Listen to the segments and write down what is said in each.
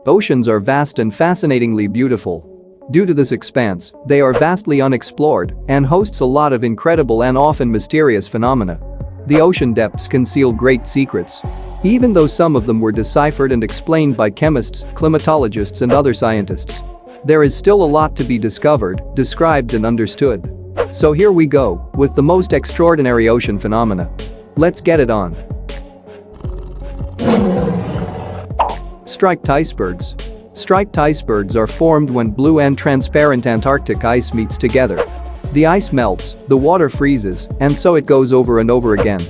Oceans are vast and fascinatingly beautiful. Due to this expanse, they are vastly unexplored and hosts a lot of incredible and often mysterious phenomena. The ocean depths conceal great secrets. Even though some of them were deciphered and explained by chemists, climatologists and other scientists, there is still a lot to be discovered, described and understood. So here we go, with the most extraordinary ocean phenomena. Let's get it on. Striped icebergs. Striped icebergs are formed when blue and transparent Antarctic ice meets together. The ice melts, the water freezes, and so it goes over and over again.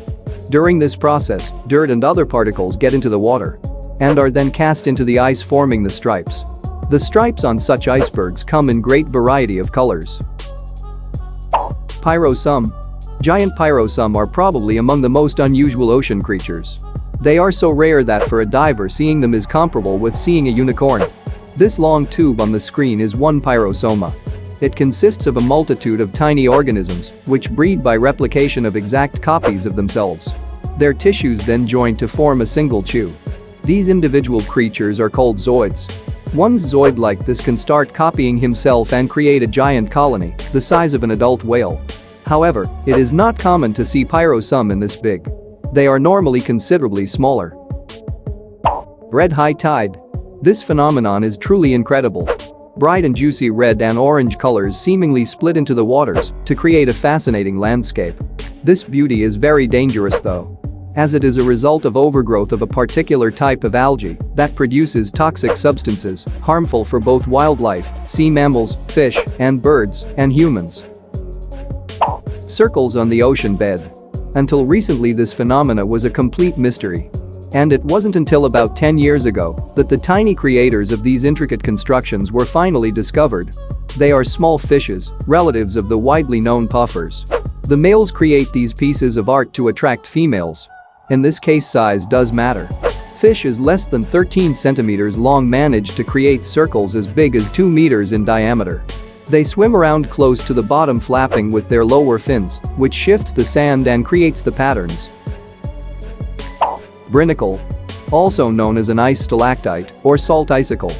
During this process, dirt and other particles get into the water and are then cast into the ice, forming the stripes. The stripes on such icebergs come in great variety of colors. Pyrosome. Giant pyrosome are probably among the most unusual ocean creatures. They are so rare that for a diver seeing them is comparable with seeing a unicorn. This long tube on the screen is one pyrosoma. It consists of a multitude of tiny organisms which breed by replication of exact copies of themselves. Their tissues then join to form a single chew. These individual creatures are called zooids. One zooid like this can start copying himself and create a giant colony, the size of an adult whale. However, it is not common to see pyrosome in this big. They are normally considerably smaller. Red high tide. This phenomenon is truly incredible. Bright and juicy red and orange colors seemingly split into the waters to create a fascinating landscape. This beauty is very dangerous though, as it is a result of overgrowth of a particular type of algae that produces toxic substances harmful for both wildlife, sea mammals, fish, and birds, and humans. Circles on the ocean bed. Until recently this phenomena was a complete mystery. And it wasn't until about 10 years ago that the tiny creators of these intricate constructions were finally discovered. They are small fishes, relatives of the widely known puffers. The males create these pieces of art to attract females. In this case, size does matter. Fishes less than 13 centimeters long manage to create circles as big as 2 meters in diameter. They swim around close to the bottom, flapping with their lower fins, which shifts the sand and creates the patterns. Brinacle. Also known as an ice stalactite or salt icicle.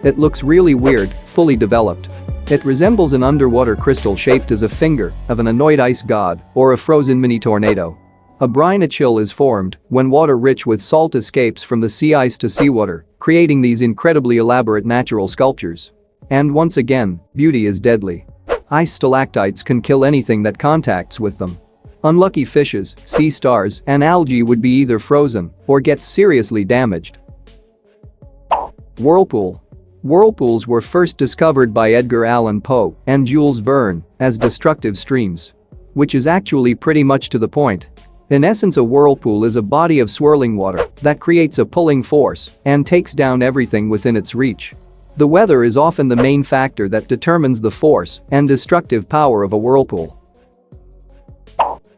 It looks really weird, fully developed. It resembles an underwater crystal shaped as a finger of an annoyed ice god or a frozen mini tornado. A brine-chill is formed when water rich with salt escapes from the sea ice to seawater, creating these incredibly elaborate natural sculptures. And once again, beauty is deadly. Ice stalactites can kill anything that contacts with them. Unlucky fishes, sea stars, and algae would be either frozen or get seriously damaged. Whirlpool. Whirlpools were first discovered by Edgar Allan Poe and Jules Verne as destructive streams. Which is actually pretty much to the point. In essence, a whirlpool is a body of swirling water that creates a pulling force and takes down everything within its reach. The weather is often the main factor that determines the force and destructive power of a whirlpool.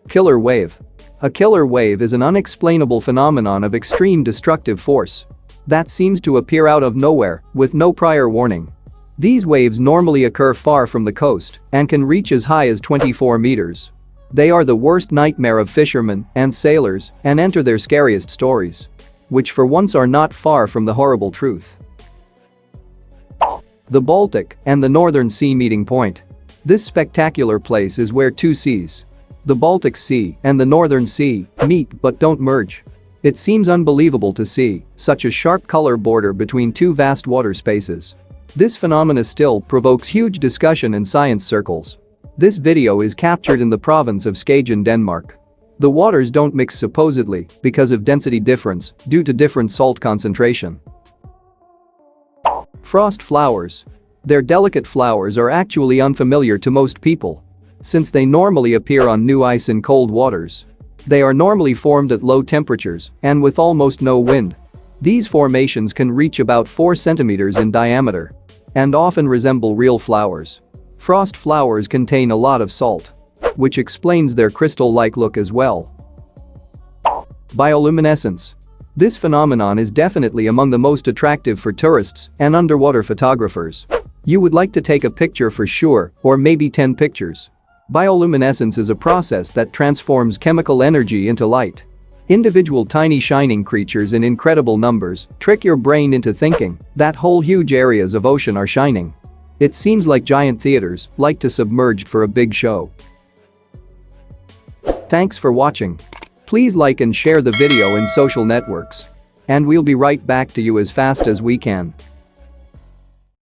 Killer wave. A killer wave is an unexplainable phenomenon of extreme destructive force that seems to appear out of nowhere with no prior warning. These waves normally occur far from the coast and can reach as high as 24 meters. They are the worst nightmare of fishermen and sailors and enter their scariest stories, which for once are not far from the horrible truth. The Baltic and the Northern Sea meeting point. This spectacular place is where two seas, the Baltic Sea and the Northern Sea, meet but don't merge. It seems unbelievable to see such a sharp color border between two vast water spaces. This phenomena still provokes huge discussion in science circles. This video is captured in the province of Skagen, Denmark. The waters don't mix supposedly because of density difference due to different salt concentration. Frost flowers. Their delicate flowers are actually unfamiliar to most people, since they normally appear on new ice in cold waters. They are normally formed at low temperatures and with almost no wind. These formations can reach about 4 centimeters in diameter and often resemble real flowers. Frost flowers contain a lot of salt, which explains their crystal-like look as well. Bioluminescence. This phenomenon is definitely among the most attractive for tourists and underwater photographers. You would like to take a picture for sure, or maybe 10 pictures. Bioluminescence is a process that transforms chemical energy into light. Individual tiny shining creatures in incredible numbers trick your brain into thinking that whole huge areas of ocean are shining. It seems like giant theaters like to submerge for a big show. Thanks for watching. Please like and share the video in social networks. And we'll be right back to you as fast as we can.